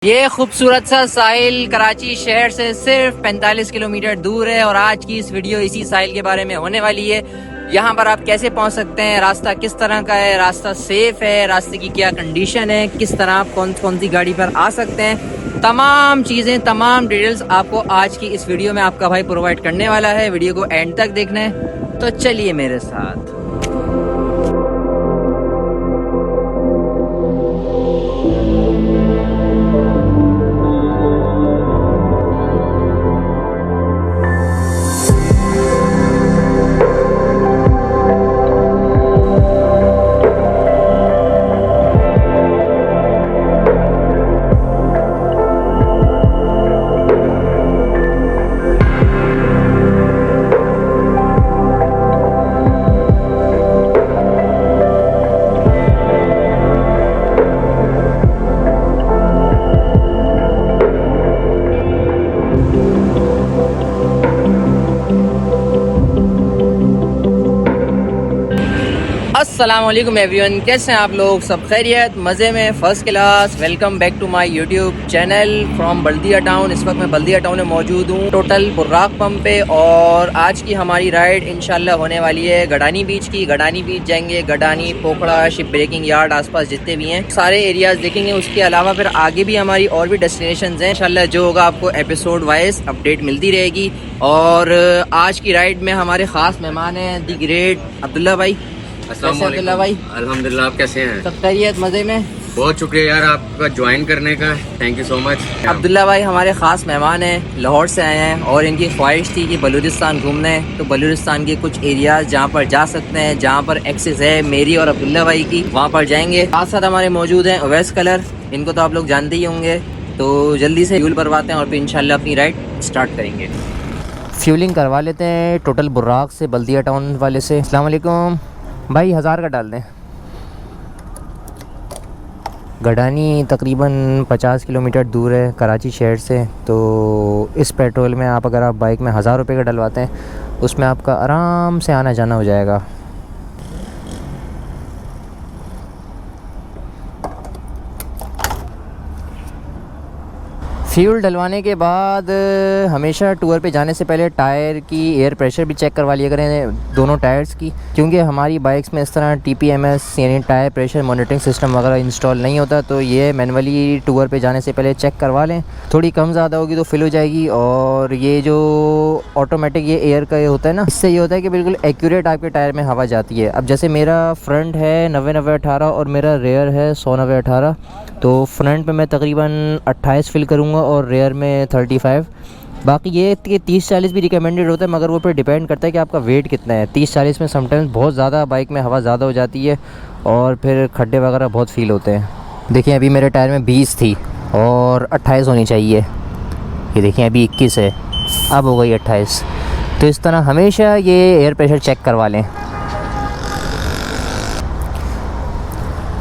ये खूबसूरत सा साहिल कराची शहर से सिर्फ 45 किलोमीटर दूर है और आज की इस वीडियो इसी साहिल के बारे में होने वाली है। यहाँ पर आप कैसे पहुँच सकते हैं, रास्ता किस तरह का है, रास्ता सेफ है, रास्ते की क्या कंडीशन है, किस तरह आप कौन सी गाड़ी पर आ सकते हैं, तमाम चीज़ें, तमाम डिटेल्स आपको आज की इस वीडियो में आपका भाई प्रोवाइड करने वाला है। वीडियो को एंड तक देखना है, तो चलिए मेरे साथ। अस्सलाम वालेकुम एवरीवन, कैसे हैं आप लोग? सब खैरियत, मज़े में, first class. Welcome back to my YouTube channel from Baldia town. इस वक्त मैं बल्दिया टाउन में मौजूद हूँ, टोटल बुर्राक पंप पे। और आज की हमारी राइड इंशाल्लाह होने वाली है गडानी बीच की। गडानी बीच जाएंगे, Gadani, Pokhra, ship breaking yard, आसपास जितने भी हैं सारे एरियाज़ देखेंगे। उसके अलावा फिर आगे भी हमारी और भी डेस्टिनेशन हैं। इंशाल्लाह जो होगा आपको एपिसोड वाइज अपडेट मिलती रहेगी। और आज की राइड में हमारे ख़ास मेहमान हैं दी ग्रेट अब्दुल्ला भाई। अब्दुल्ला भाई, अल्हम्दुलिल्लाह, आप कैसे हैं? सब खैरियत, मज़े में। बहुत शुक्रिया यार आपका ज्वाइन करने का, thank you so much. Abdullah भाई हमारे ख़ास मेहमान हैं, लाहौर से आए हैं और इनकी ख्वाहिश थी कि बलूचिस्तान घूमने। तो बलूचिस्तान के कुछ एरियाज़ जहाँ पर जा सकते हैं, जहाँ पर एक्सेस है मेरी और अब्दुल्ला भाई की, वहाँ पर जाएंगे। साथ साथ हमारे मौजूद हैं अवैस कलर, इनको तो आप लोग जानते ही होंगे। तो जल्दी से फ्यूल भरवाते हैं और फिर इंशाल्लाह अपनी राइड स्टार्ट करेंगे। फ्यूलिंग करवा लेते हैं टोटल बुर्राक से, बल्दिया टाउन वाले से। अस्सलाम वालेकुम भाई, 1000 का डाल दें। गडानी तकरीबन 50 किलोमीटर दूर है कराची शहर से। तो इस पेट्रोल में अगर आप बाइक में 1000 रुपये का डलवाते हैं, उसमें आपका आराम से आना जाना हो जाएगा। फ्यूल डलवाने के बाद हमेशा टूर पे जाने से पहले टायर की एयर प्रेशर भी चेक करवा लिया करें, दोनों टायर्स की। क्योंकि हमारी बाइक्स में इस तरह TPMS यानी टायर प्रेशर मॉनिटरिंग सिस्टम वगैरह इंस्टॉल नहीं होता। तो ये मैनुअली टूर पे जाने से पहले चेक करवा लें। थोड़ी कम ज़्यादा होगी तो फिल हो जाएगी। और ये जो ऑटोमेटिक ये एयर का ये होता है ना, इससे ये होता है कि बिल्कुल एक्यूरेट आपके टायर में हवा जाती है। अब जैसे मेरा फ्रंट है 90-90-18 और मेरा रेयर है 100-90-18। तो फ्रंट में मैं तकरीबन 28 फिल करूँगा और रेयर में 35। बाकी ये कि 30-40 भी रिकमेंडेड होता है, मगर वो पर डिपेंड करता है कि आपका वेट कितना है। 30-40 में समटाइम्स बहुत ज़्यादा बाइक में हवा ज़्यादा हो जाती है और फिर खड्डे वगैरह बहुत फील होते हैं। देखिए अभी मेरे टायर में 20 थी और 28 होनी चाहिए। ये देखिए अभी 21 है, अब हो गई 28। तो इस तरह हमेशा ये एयर प्रेशर चेक करवा लें।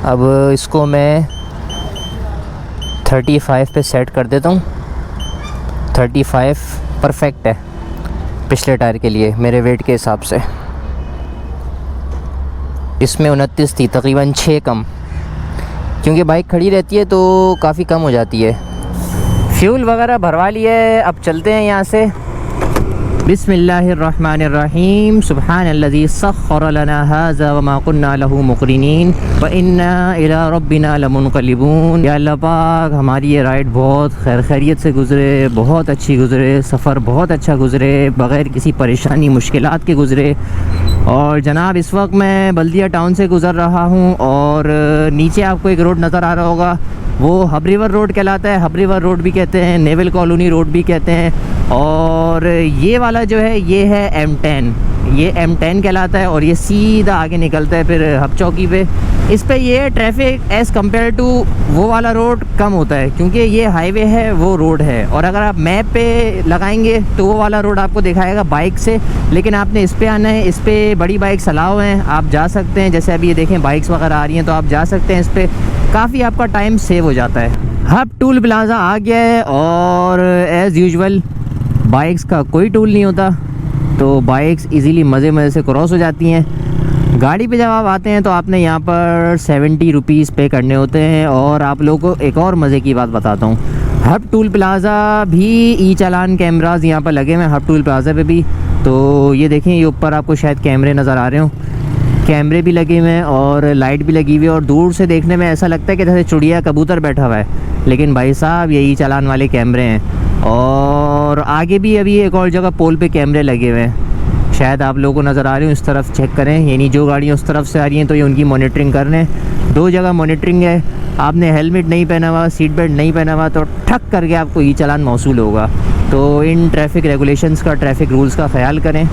अब इसको मैं 35 पे सेट कर देता हूँ। 35 परफेक्ट है पिछले टायर के लिए मेरे वेट के हिसाब से। इसमें 29 थी, तकरीबन 6 कम, क्योंकि बाइक खड़ी रहती है तो काफ़ी कम हो जाती है। फ्यूल वगैरह भरवा लिए, अब चलते हैं यहाँ से। बिस्मिल्लाहिर्रहमानिर्रहीम। सुब्हानल्लज़ी सख्खर लना हाज़ा वमा कुन्ना लहू मुक़रिनीन व इन्ना इला रब्बिना लमुनक़लिबून। या अल्लाह पाक, हमारी ये राइड बहुत खैरियत से गुज़रे, बहुत अच्छी गुज़रे, सफ़र बहुत अच्छा गुज़रे, बग़ैर किसी परेशानी मुश्किलात के गुज़रे। और जनाब इस वक्त मैं बल्दिया टाउन से गुज़र रहा हूँ और नीचे आपको एक रोड नज़र आ रहा होगा, वो हब रिवर रोड कहलाता है। हब रिवर रोड भी कहते हैं, नेवल कॉलोनी रोड भी कहते हैं। और ये वाला जो है ये है M10, ये M10 कहलाता है और ये सीधा आगे निकलता है फिर हब चौकी पे। इस पे ये ट्रैफिक एज़ कम्पेयर टू वो वाला रोड कम होता है, क्योंकि ये हाईवे है, वो रोड है। और अगर आप मैप पे लगाएंगे तो वो वाला रोड आपको दिखाएगा बाइक से, लेकिन आपने इस पे आना है। इस पे बड़ी बाइक्स अलाउ हैं, आप जा सकते हैं। जैसे अभी ये देखें बाइक्स वगैरह आ रही हैं तो आप जा सकते हैं इस पर, काफ़ी आपका टाइम सेव हो जाता है। हब टूल प्लाज़ा आ गया है और एज़ यूजुअल बाइक्स का कोई टूल नहीं होता, तो बाइक्स इजीली मज़े से क्रॉस हो जाती हैं। गाड़ी पे जब आप आते हैं तो आपने यहाँ पर 70 रुपीज़ पे करने होते हैं। और आप लोगों को एक और मज़े की बात बताता हूँ, हब टूल प्लाज़ा भी ई चालान कैमरास यहाँ पर लगे हुए हैं, हब टूल प्लाज़ा पे भी। तो ये देखें, ये ऊपर आपको शायद कैमरे नज़र आ रहे हो, कैमरे भी लगे हुए हैं और लाइट भी लगी हुई है। और दूर से देखने में ऐसा लगता है कि जैसे चिड़िया कबूतर बैठा हुआ है, लेकिन भाई साहब ये ई चालान वाले कैमरे हैं। और आगे भी अभी एक और जगह पोल पे कैमरे लगे हुए हैं, शायद आप लोगों को नज़र आ रहे हो, इस तरफ चेक करें। यानी जो गाड़ियाँ उस तरफ से आ रही हैं तो ये उनकी मॉनिटरिंग कर रहे हैं। 2 जगह मॉनिटरिंग है। आपने हेलमेट नहीं पहना हुआ, सीट बेल्ट नहीं पहना हुआ तो ठक करके आपको ई चालान मौसूल होगा। तो इन ट्रैफिक रेगुलेशंस का, ट्रैफिक रूल्स का ख्याल करें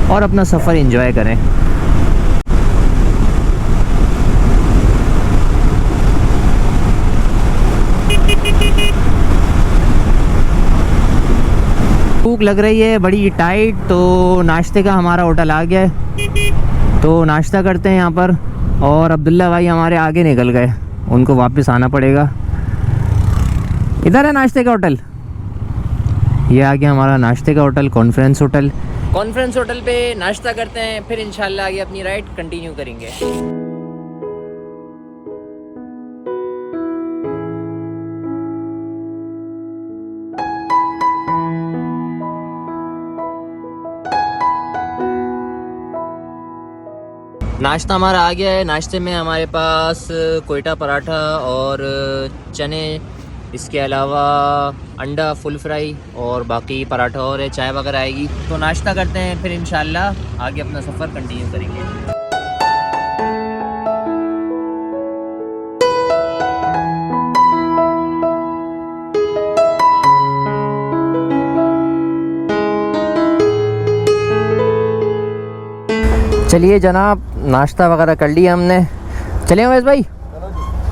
और अपना सफ़र एंजॉय करें। भूख लग रही है बड़ी टाइट, तो नाश्ते का हमारा होटल आ गया है, तो नाश्ता करते हैं यहाँ पर। और अब्दुल्ला भाई हमारे आगे निकल गए, उनको वापस आना पड़ेगा। इधर है नाश्ते का होटल, ये आ गया हमारा नाश्ते का hotel, conference hotel. Conference hotel पे नाश्ता करते हैं, फिर इंशाल्लाह आगे अपनी राइड कंटिन्यू करेंगे। नाश्ता हमारा आ गया है। नाश्ते में हमारे पास कोयटा पराठा और चने, इसके अलावा अंडा फुल फ्राई और बाकी पराठा और है, चाय वगैरह आएगी। तो नाश्ता करते हैं, फिर इंशाल्लाह आगे अपना सफ़र कंटिन्यू करेंगे। चलिए जनाब, नाश्ता वगैरह कर लिया हमने। चलिए अवैस भाई,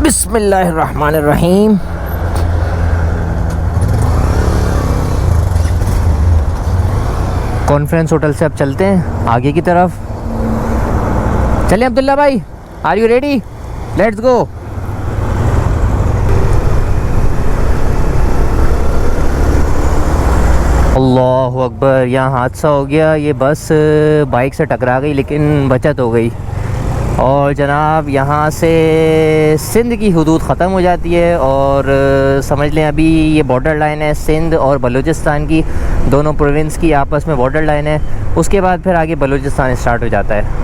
बिस्मिल्लाहिर्रहमानिर्रहीम। कॉन्फ्रेंस होटल से अब चलते हैं आगे की तरफ। चलिए अब्दुल्ला भाई, are you ready? Let's go. अल्लाहु अकबर, यहाँ हादसा हो गया। ये बस बाइक से टकरा गई लेकिन बचत हो गई। और जनाब यहाँ से सिंध की हुदूद ख़त्म हो जाती है और समझ लें अभी ये बॉर्डर लाइन है सिंध और बलूचिस्तान की, दोनों प्रोविंस की आपस में बॉर्डर लाइन है। उसके बाद फिर आगे बलूचिस्तान स्टार्ट हो जाता है।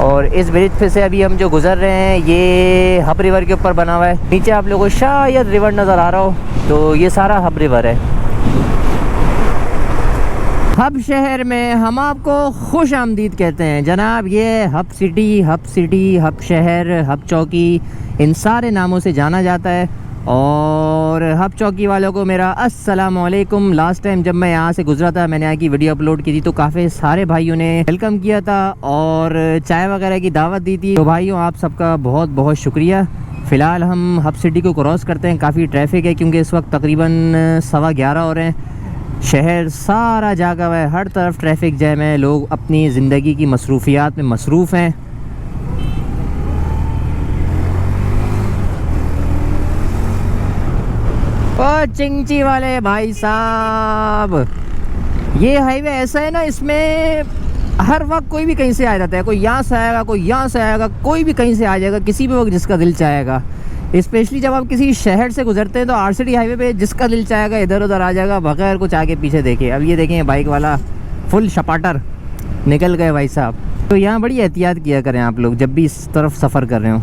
और इस ब्रिज पे से अभी हम जो गुज़र रहे हैं ये हब रिवर के ऊपर बना हुआ है। नीचे आप लोगों को शायद रिवर नज़र आ रहा हो, तो ये सारा हब रिवर है। हब शहर में हम आपको खुश आमदीद कहते हैं जनाब। ये हब सिटी, हब शहर, हब चौकी, इन सारे नामों से जाना जाता है। और हब चौकी वालों को मेरा अस्सलाम वालेकुम। लास्ट टाइम जब मैं यहाँ से गुजरा था, मैंने यहाँ की वीडियो अपलोड की थी, तो काफ़ी सारे भाइयों ने वेलकम किया था और चाय वगैरह की दावत दी थी। तो भाइयों आप सबका बहुत बहुत शुक्रिया। फ़िलहाल हम हब सिटी को क्रॉस करते हैं। काफ़ी ट्रैफिक है क्योंकि इस वक्त तकरीबन 11:15 हो रहे हैं। शहर सारा जागा हुआ है, हर तरफ ट्रैफिक जैम है, लोग अपनी ज़िंदगी की मसरूफियात में मसरूफ़ हैं। ओ चिंची वाले भाई साहब, ये हाईवे ऐसा है ना, इसमें हर वक्त कोई भी कहीं से आ जाता है। कोई यहाँ से आएगा, कोई यहाँ से आएगा, कोई भी कहीं से आ जाएगा, किसी भी वक्त जिसका दिल चाहेगा। स्पेशली जब आप किसी शहर से गुजरते हैं तो आरसीडी हाईवे पे जिसका दिल चाहेगा इधर उधर आ जाएगा बगैर कुछ आगे पीछे देखे। अब ये देखें बाइक वाला फुल शपाटर निकल गए भाई साहब। तो यहाँ बड़ी एहतियात किया करें आप लोग जब भी इस तरफ सफ़र कर रहे हो।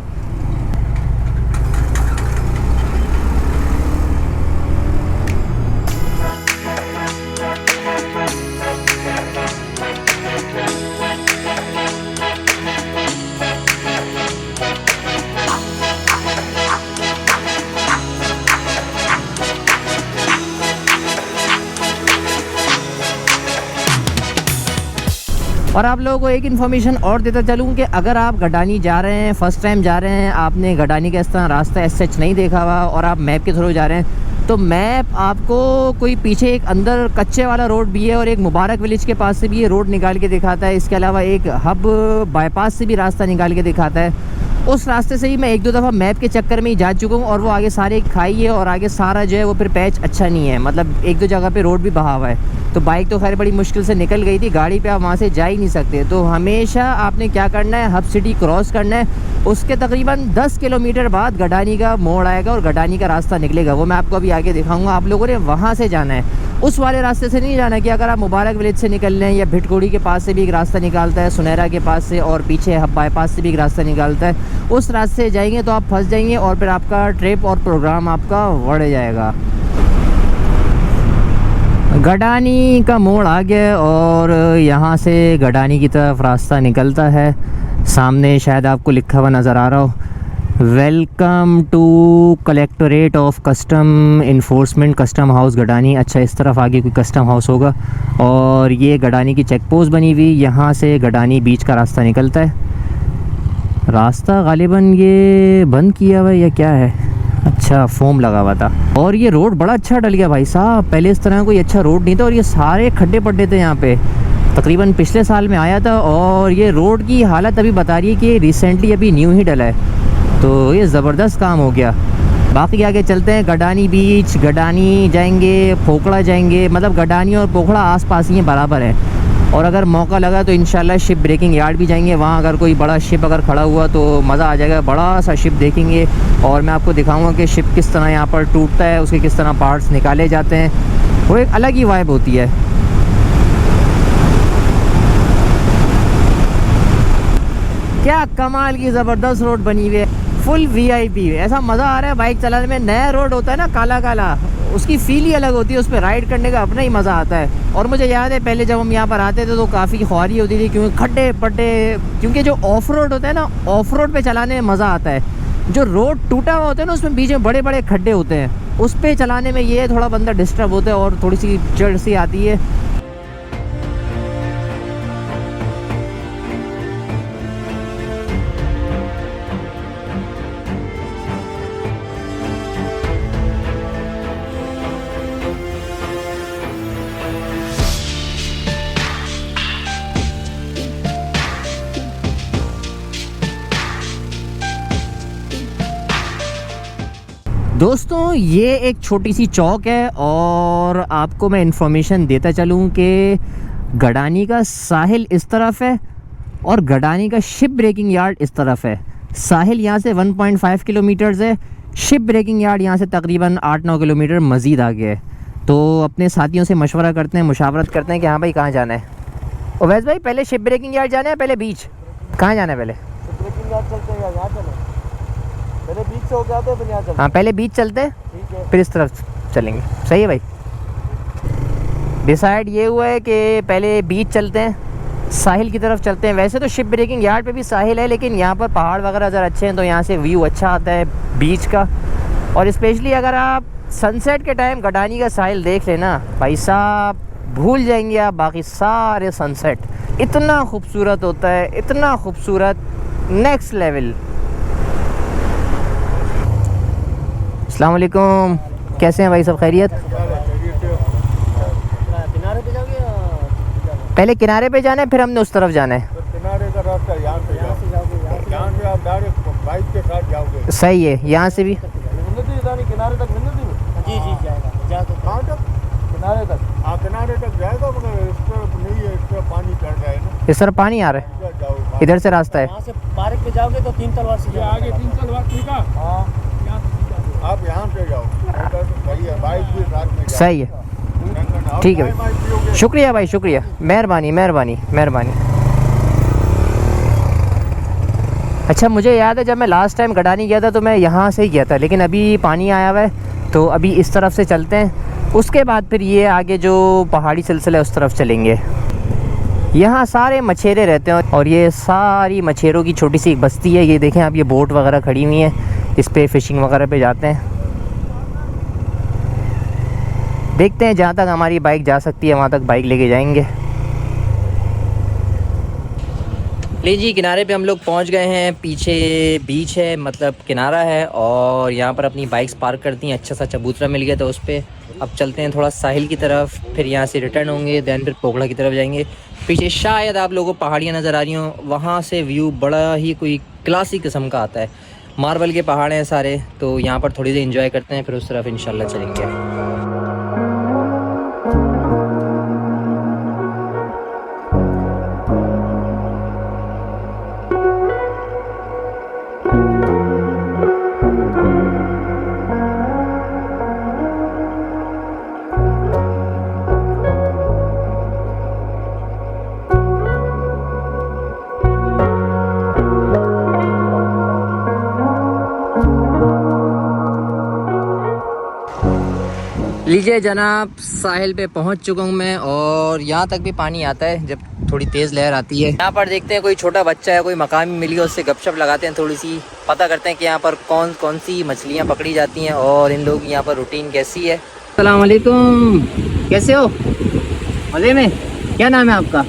और आप लोगों को एक इन्फॉर्मेशन और देता चलूँ कि अगर आप गडानी जा रहे हैं, फ़र्स्ट टाइम जा रहे हैं, आपने गडानी का इस तरह रास्ता एसएच नहीं देखा हुआ और आप मैप के थ्रू जा रहे हैं, तो मैप आपको कोई पीछे एक अंदर कच्चे वाला रोड भी है और एक मुबारक विलेज के पास से भी ये रोड निकाल के दिखाता है। इसके अलावा एक हब बाईपास से भी रास्ता निकाल के दिखाता है। उस रास्ते से ही मैं 1-2 दफ़ा मैप के चक्कर में ही जा चुका हूँ और वो आगे सारे खाई है और आगे सारा जो है वो फिर पैच अच्छा नहीं है, मतलब 1-2 जगह पे रोड भी बहा हुआ है। तो बाइक तो खैर बड़ी मुश्किल से निकल गई थी, गाड़ी पे आप वहाँ से जा ही नहीं सकते। तो हमेशा आपने क्या करना है, हब सिटी क्रॉस करना है, उसके तकरीबन 10 किलोमीटर बाद गडानी का मोड़ आएगा और गडानी का रास्ता निकलेगा, वो मैं आपको अभी आगे दिखाऊंगा। आप लोगों ने वहाँ से जाना है, उस वाले रास्ते से नहीं जाना कि अगर आप मुबारक विलेज से निकल रहे हैं या भिटकोड़ी के पास से भी एक रास्ता निकालता है, सुनहरा के पास से और पीछे हब बाईपास से भी एक रास्ता निकालता है, उस रास्ते से जाएंगे तो आप फंस जाएंगे और फिर आपका ट्रिप और प्रोग्राम आपका बढ़ जाएगा। गडानी का मोड़ आ गया और यहाँ से गडानी की तरफ रास्ता निकलता है। सामने शायद आपको लिखा हुआ नज़र आ रहा हो, welcome to collectorate of custom enforcement custom house Gadani. अच्छा, इस तरफ आगे कोई कस्टम हाउस होगा और ये गडानी की चेक पोस्ट बनी हुई, यहाँ से गडानी बीच का रास्ता निकलता है। रास्ता गालिबन ये बंद किया हुआ है या क्या है, अच्छा फोम लगा हुआ था। और ये रोड बड़ा अच्छा डल गया भाई साहब, पहले इस तरह कोई अच्छा रोड नहीं था और ये सारे खड्डे पड्डे थे यहाँ पे। तकरीबन पिछले साल में आया था और ये रोड की हालत अभी बता रही है कि रिसेंटली अभी न्यू ही डला है, तो ये ज़बरदस्त काम हो गया। बाकी आगे चलते हैं, गडानी बीच, गडानी जाएंगे, पोखड़ा जाएंगे, मतलब गडानी और पोखड़ा आसपास ही बराबर है। और अगर मौका लगा तो इंशाल्लाह शिप ब्रेकिंग यार्ड भी जाएंगे, वहाँ अगर कोई बड़ा शिप अगर खड़ा हुआ तो मज़ा आ जाएगा, बड़ा सा शिप देखेंगे और मैं आपको दिखाऊंगा कि शिप किस तरह यहाँ पर टूटता है, उसके किस तरह पार्ट्स निकाले जाते हैं, वो एक अलग ही वाइब होती है। क्या कमाल की ज़बरदस्त रोड बनी हुई है, फुल वीआईपी, ऐसा मज़ा आ रहा है बाइक चलाने में। नया रोड होता है ना काला काला, उसकी फील ही अलग होती है, उस पर राइड करने का अपना ही मज़ा आता है। और मुझे याद है पहले जब हम यहाँ पर आते थे तो काफ़ी ख्वारी होती थी, क्योंकि खड्डे पड्डे, क्योंकि जो ऑफ रोड होता है ना, ऑफ रोड पे चलाने में मज़ा आता है। जो रोड टूटा हुआ होता है ना, उसमें बीच में बड़े बड़े खड्डे होते हैं, उस पर चलाने में ये थोड़ा बंदा डिस्टर्ब होता है और थोड़ी सी चिढ़ सी आती है। दोस्तों ये एक छोटी सी चौक है और आपको मैं इन्फॉर्मेशन देता चलूँ कि गडानी का साहिल इस तरफ है और गडानी का शिप ब्रेकिंग यार्ड इस तरफ है। साहिल यहाँ से 1.5 किलोमीटर्स है, शिप ब्रेकिंग यार्ड यहाँ से तकरीबन 8-9 किलोमीटर मज़ीद आगे है। तो अपने साथियों से मशवरा करते हैं, मुशावरत करते हैं कि हाँ भाई कहाँ जाना है। ओवैस भाई पहले शिप ब्रेकिंग यार्ड जाना है, पहले बीच, कहाँ जाना है? पहले शिप ब्रेकिंग यार्ड चलते हैं, यहाँ चलें, पहले बीच से होके आते हैं फिर यहाँ चलते हैं। हाँ पहले बीच चलते हैं, ठीक है, फिर इस तरफ चलेंगे। सही है भाई, डिसाइड ये हुआ है कि पहले बीच चलते हैं, साहिल की तरफ चलते हैं। वैसे तो शिप ब्रेकिंग यार्ड पे भी साहिल है, लेकिन यहाँ पर पहाड़ वगैरह ज़रा अच्छे हैं तो यहाँ से व्यू अच्छा आता है बीच का। और स्पेशली अगर आप सनसेट के टाइम गडानी का साहिल देख लेना भाई साहब, भूल जाएंगे आप बाकी सारे सनसेट, इतना खूबसूरत होता है, इतना खूबसूरत, नेक्स्ट लेवल। अस्सलाम वालेकुम, कैसे हैं भाई, सब खैरियत? किनारे पे जाओगे या पहले किनारे पे जाना है फिर हमने उस तरफ जाना है। किनारे का रास्ता यहाँ से जाओगे, यहाँ से आप डायरेक्ट बाइक के साथ जाओगे। सही है, यहाँ से भी किनारे तक जी जाएगा कहाँ तक? किनारे तक, हाँ किनारे तक जाएगा, मगर इस तरफ नहीं है, इस तरफ पानी चढ़ रहा है ना, इस तरफ पानी आ रहा है, जाओ इधर से रास्ता है। वहाँ से पार्क पे जाओगे तो 3 तलवार से आगे 3 तलवार, ठीक है, हाँ आप यहाँ से जाओ, सही है, बाइक भी साथ में जाओ। सही है, ठीक है भाई, शुक्रिया भाई, शुक्रिया, मेहरबानी मेहरबानी मेहरबानी। अच्छा मुझे याद है जब मैं लास्ट टाइम गडानी गया था तो मैं यहाँ से ही गया था, लेकिन अभी पानी आया हुआ है तो अभी इस तरफ से चलते हैं, उसके बाद फिर ये आगे जो पहाड़ी सिलसिला है उस तरफ चलेंगे। यहाँ सारे मछेरे रहते हैं और ये सारी मछेरों की छोटी सी एक बस्ती है। ये देखें आप, ये बोट वगैरह खड़ी हुई हैं, इस पे फ़िशिंग वगैरह पे जाते हैं। देखते हैं जहाँ तक हमारी बाइक जा सकती है वहाँ तक बाइक लेके जाएंगे। ले जी, किनारे पे हम लोग पहुँच गए हैं, पीछे बीच है, मतलब किनारा है, और यहाँ पर अपनी बाइक्स पार्क करती हैं। अच्छा सा चबूतरा मिल गया था उस पर। अब चलते हैं थोड़ा साहिल की तरफ, फिर यहाँ से रिटर्न होंगे, दैन फिर पोखड़ा की तरफ जाएंगे। पीछे शायद आप लोगों को पहाड़ियाँ नज़र आ रही हों, वहाँ से व्यू बड़ा ही कोई क्लासी किस्म का आता है। मार्बल के पहाड़ हैं सारे, तो यहाँ पर थोड़ी देर एंजॉय करते हैं, फिर उस तरफ इंशाल्लाह चलेंगे। लीजिए जनाब, साहिल पे पहुंच चुका हूं मैं, और यहाँ तक भी पानी आता है जब थोड़ी तेज़ लहर आती है। यहाँ पर देखते हैं कोई छोटा बच्चा है, कोई मकामी मिल गया, उससे गपशप लगाते हैं, थोड़ी सी पता करते हैं कि यहाँ पर कौन कौन सी मछलियाँ पकड़ी जाती हैं और इन लोग यहाँ पर रूटीन कैसी है। अस्सलाम वालेकुम, कैसे हो? मज़े में? क्या नाम है आपका?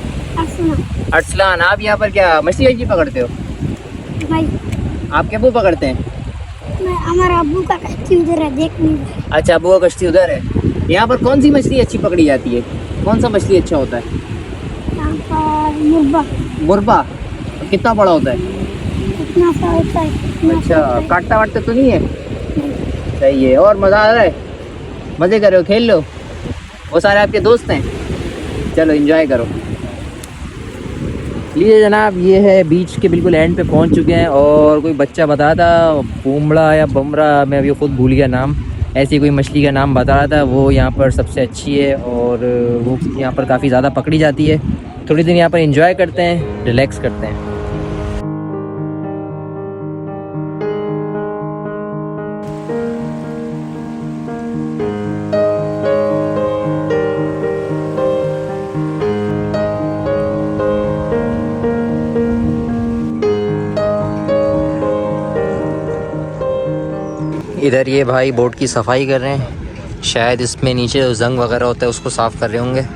अरसलान। आप यहाँ पर क्या मछली पकड़ते हो भाई? आपके अबू पकड़ते हैं? हमारा अबू का कश्ती उधर है, देख नहीं। अच्छा, अबू का कश्ती उधर है। यहाँ पर कौन सी मछली अच्छी पकड़ी जाती है? कौन सा मछली अच्छा होता है? यहाँ पर मुर्गा। मुर्गा कितना बड़ा होता है? इतना सा होता है। अच्छा, काटता वाटता तो नहीं है? सही है। और मज़ा आ रहा है? मज़े कर रहे हो, खेल लो? वो सारे आपके दोस्त हैं? चलो एंजॉय करो। लीजिए जनाब, ये है बीच के बिल्कुल एंड पे पहुंच चुके हैं, और कोई बच्चा बता था बुमड़ा या बमरा, मैं अभी खुद भूल गया नाम, ऐसी कोई मछली का नाम बता रहा था, वो यहाँ पर सबसे अच्छी है और वो यहाँ पर काफ़ी ज़्यादा पकड़ी जाती है। थोड़ी देर यहाँ पर एंजॉय करते हैं, रिलैक्स करते हैं। इधर ये भाई बोट की सफाई कर रहे हैं, शायद इसमें नीचे जो जंग वगैरह होता है उसको साफ़ कर रहे होंगे।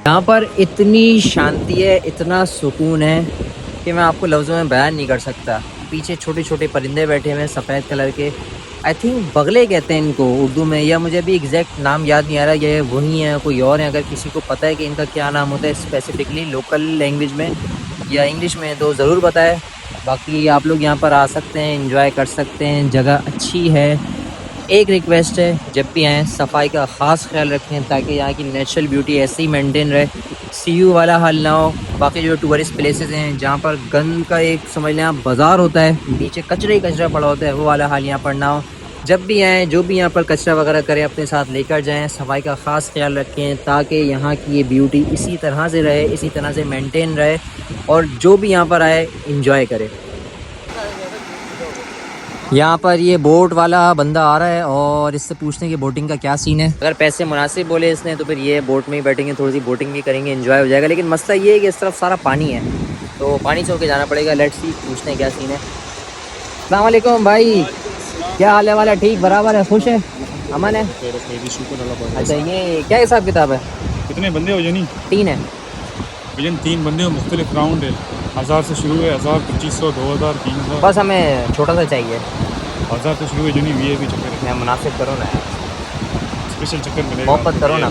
यहाँ पर इतनी शांति है, इतना सुकून है कि मैं आपको लफ्ज़ों में बयान नहीं कर सकता। पीछे छोटे छोटे परिंदे बैठे हुए हैं सफ़ेद कलर के, आई थिंक बगले कहते हैं इनको उर्दू में, या मुझे भी एग्जैक्ट नाम याद नहीं आ रहा, ये वही है कोई और है। अगर किसी को पता है कि इनका क्या नाम होता है स्पेसिफिकली लोकल लैंग्वेज में या इंग्लिश में, तो ज़रूर बताएं। बाकी आप लोग यहाँ पर आ सकते हैं, एंजॉय कर सकते हैं, जगह अच्छी है। एक रिक्वेस्ट है, जब भी आएँ सफाई का ख़ास ख्याल रखें ताकि यहाँ की नेचुरल ब्यूटी ऐसे ही मेंटेन रहे, सीयू वाला हाल ना हो। बाकी जो टूरिस्ट प्लेसेस हैं जहाँ पर गंद का एक समझ लें आप बाज़ार होता है, नीचे कचरा ही कचरा पड़ा होता है, वो वाला हाल यहाँ पर ना हो। जब भी आएँ, जो भी यहाँ पर कचरा वगैरह करें अपने साथ लेकर जाएँ, सफाई का ख़ास ख्याल रखें ताकि यहाँ की ये ब्यूटी इसी तरह से रहे, इसी तरह से मेंटेन रहे, और जो भी यहाँ पर आए इंजॉय करे। यहाँ पर ये बोट वाला बंदा आ रहा है और इससे पूछते हैं कि बोटिंग का क्या सीन है। अगर पैसे मुनासिब बोले इसने तो फिर ये बोट में ही बैठेंगे, थोड़ी सी बोटिंग भी करेंगे, एंजॉय हो जाएगा। लेकिन मसला ये है कि इस तरफ सारा पानी है, तो पानी से होके जाना पड़ेगा। लेट्स सी, पूछते हैं क्या सीन है। अस्सलाम वालेकुम भाई, क्या हाल है? वाला ठीक बराबर है, खुश है, अमन है? अच्छा, ये क्या हिसाब किताब है? कितने बंदे हो जनी? 3 है। भजन 3 बंदे हो, मुख्तलिफ राउंड है। 1000 से शुरू है, 1000, 2500, 2000, 3000। बस हमें छोटा सा चाहिए। 1000 से शुरू है जनी, वीआईपी चक्कर है। मैं मुनासिब करो ना यार, स्पेशल चक्कर मिलेगा। मोहब्बत करो ना।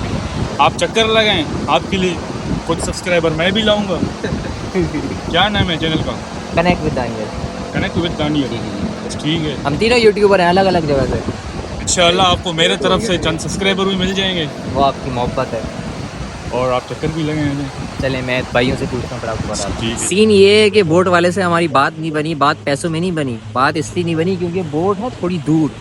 आप चक्कर लगाएं, आपके लिए खुद सब्सक्राइबर मैं भी लाऊंगा। क्या नाम है चैनल का? Connect with Daniyal. Connect with Daniyal, ठीक है। हम तीनों यूट्यूबर हैं अलग अलग जगह से। इंशाल्लाह आपको मेरे तरफ से चंद सब्सक्राइबर भी मिल जाएंगे, वो आपकी मोहब्बत है। और आप चक्कर भी लगाएं। चले मैं भाइयों से पूछता हूँ, फिर आपको बता। ठीक है। सीन ये है कि बोट वाले से हमारी बात नहीं बनी। बात पैसों में नहीं बनी, बात इसलिए नहीं बनी क्योंकि बोट है थोड़ी दूर,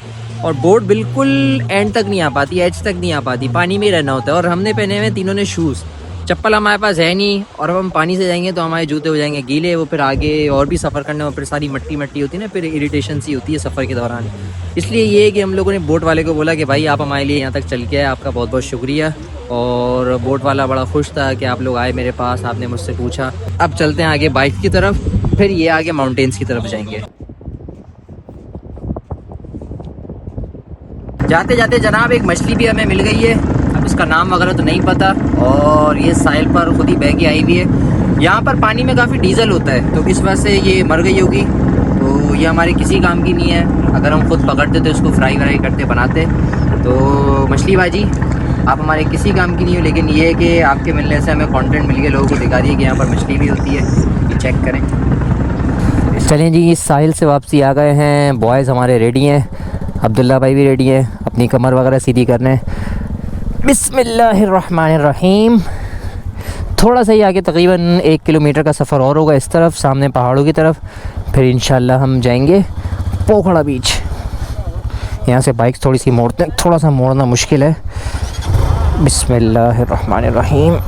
और बोट बिल्कुल एंड तक नहीं आ पाती, एज तक नहीं आ पाती, पानी में ही रहना होता है। और हमने पहने हुए तीनों ने शूज़, चप्पल हमारे पास है नहीं, और अब हम पानी से जाएंगे तो हमारे जूते हो जाएंगे गीले, वो फिर आगे और भी सफ़र करने में फिर सारी मट्टी मट्टी होती है ना, फिर इरिटेशन सी होती है सफ़र के दौरान। इसलिए ये है कि हम लोगों ने बोट वाले को बोला कि भाई आप हमारे लिए यहाँ तक चल के आए, आपका बहुत बहुत शुक्रिया। और बोट वाला बड़ा खुश था कि आप लोग आए मेरे पास, आपने मुझसे पूछा। अब चलते हैं आगे बाइक की तरफ, फिर ये आगे माउंटेन्स की तरफ जाएंगे। जाते जाते जनाब एक मछली भी हमें मिल गई है, अब उसका नाम वगैरह तो नहीं पता, और ये साहिल पर खुद ही बह के आई हुई है। यहाँ पर पानी में काफ़ी डीजल होता है तो इस वजह से ये मर गई होगी, तो ये हमारे किसी काम की नहीं है। अगर हम खुद पकड़ते तो इसको फ्राई व्राई करते बनाते। तो मछली बाजी आप हमारे किसी काम की नहीं हो, लेकिन ये है कि आपके मिलने से हमें कंटेंट मिल गया, लोगों को दिखा दिए कि यहाँ पर मछली भी होती है, ये चेक करें। चलें जी, साहिल से वापसी आ गए हैं, बॉयज़ हमारे रेडी हैं, अब्दुल्ला भाई भी रेडी है, अपनी कमर वगैरह सीधी करने। बिस्मिल्लाहिर्रहमानिर्रहीम। थोड़ा सा ही आगे तकरीबन 1 किलोमीटर का सफ़र और होगा इस तरफ, सामने पहाड़ों की तरफ, फिर इंशाल्लाह हम जाएंगे पोखड़ा बीच। यहाँ से बाइक थोड़ी सी मोड़ते हैं, थोड़ा सा मोड़ना मुश्किल है। बिस्मिल्लाहिर्रहमानिर्रहीम।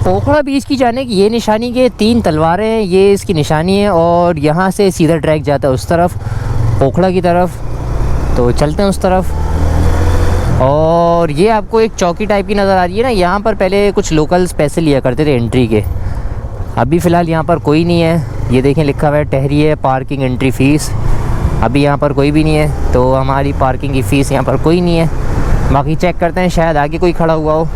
पोखड़ा बीच की जाने की ये निशानी के 3 तलवारें हैं, ये इसकी निशानी है, और यहाँ से सीधा ट्रैक जाता है उस तरफ पोखड़ा की तरफ, तो चलते हैं उस तरफ। और ये आपको एक चौकी टाइप की नज़र आ रही है ना, यहाँ पर पहले कुछ लोकल्स पैसे लिया करते थे एंट्री के, अभी फ़िलहाल यहाँ पर कोई नहीं है। ये देखें लिखा हुआ है ठहरिए पार्किंग एंट्री फ़ीस, अभी यहाँ पर कोई भी नहीं है, तो हमारी पार्किंग की फ़ीस यहाँ पर कोई नहीं है। बाकी चेक करते हैं, शायद आगे कोई खड़ा हुआ हो।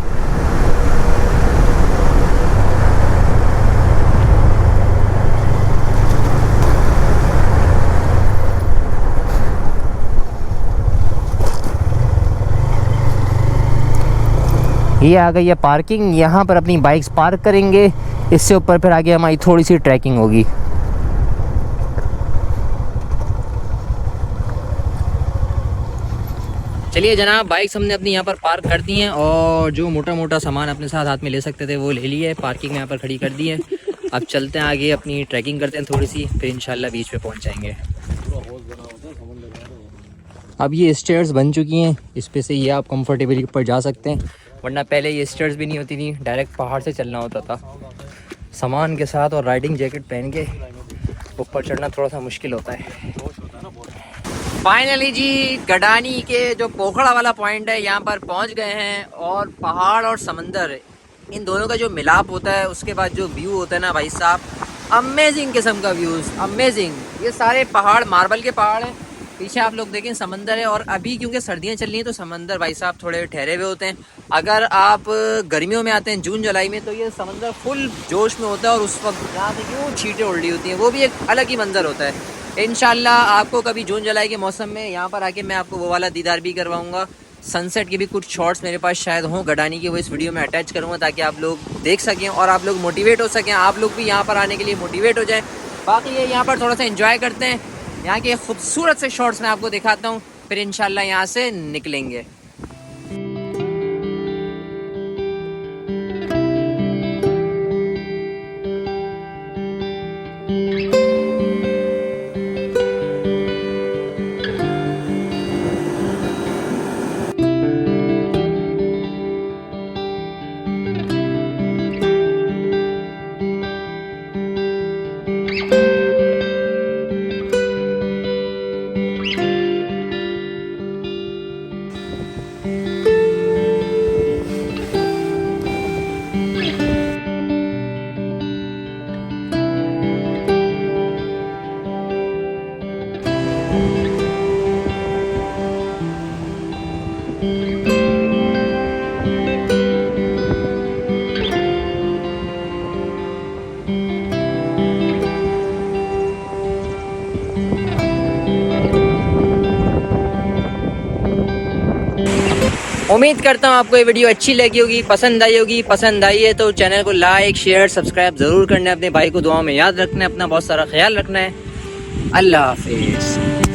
ये आ गई है पार्किंग, यहाँ पर अपनी बाइक्स पार्क करेंगे, इससे ऊपर फिर आगे हमारी थोड़ी सी ट्रैकिंग होगी। चलिए जनाब, बाइक्स हमने अपनी यहाँ पर पार्क कर दी हैं, और जो मोटा मोटा सामान अपने साथ हाथ में ले सकते थे वो ले लिए, पार्किंग में यहाँ पर खड़ी कर दी है। अब चलते हैं आगे, अपनी ट्रैकिंग करते हैं थोड़ी सी, फिर इंशाल्लाह बीच पे पहुँच जाएंगे। अब ये स्टेयर्स बन चुकी हैं, इस पे से ये आप कंफर्टेबली ऊपर जा सकते हैं, वरना पहले ये स्टेयर्स भी नहीं होती थी, डायरेक्ट पहाड़ से चलना होता था। सामान के साथ और राइडिंग जैकेट पहन के ऊपर चढ़ना थोड़ा सा मुश्किल होता है। फाइनली जी, गडानी के जो पोखड़ा वाला पॉइंट है यहाँ पर पहुँच गए हैं, और पहाड़ और समंदर इन दोनों का जो मिलाप होता है, उसके बाद जो व्यू होता है ना भाई साहब, अमेजिंग किस्म का व्यूज़, अमेजिंग। ये सारे पहाड़ मार्बल के पहाड़ हैं, पीछे आप लोग देखें समंदर है, और अभी क्योंकि सर्दियाँ चल रही हैं तो समंदर भाई साहब थोड़े ठहरे हुए होते हैं। अगर आप गर्मियों में आते हैं जून जुलाई में, तो ये समंदर फुल जोश में होता है, और उस वक्त यहाँ से क्यों छींटें उड़ रही होती हैं, वो भी एक अलग ही मंजर होता है। इंशाल्लाह आपको कभी जून जुलाई के मौसम में यहाँ पर आके मैं आपको वो वाला दीदार भी करवाऊँगा। सनसेट के भी कुछ शॉट्स मेरे पास शायद हों गडानी की, वो इस वीडियो में अटैच करूँगा ताकि आप लोग देख सकें और आप लोग मोटिवेट हो सकें, आप लोग भी यहाँ पर आने के लिए मोटिवेट हो जाएँ। बाकी ये यहाँ पर थोड़ा सा एंजॉय करते हैं, यहाँ के खूबसूरत से शॉट्स मैं आपको दिखाता हूँ, फिर इंशाल्लाह यहाँ से निकलेंगे। उम्मीद करता हूँ आपको ये वीडियो अच्छी लगी होगी, पसंद आई होगी। पसंद आई है तो चैनल को लाइक शेयर सब्सक्राइब ज़रूर करना है, अपने भाई को दुआ में याद रखना है, अपना बहुत सारा ख्याल रखना है। अल्लाह हाफिज़।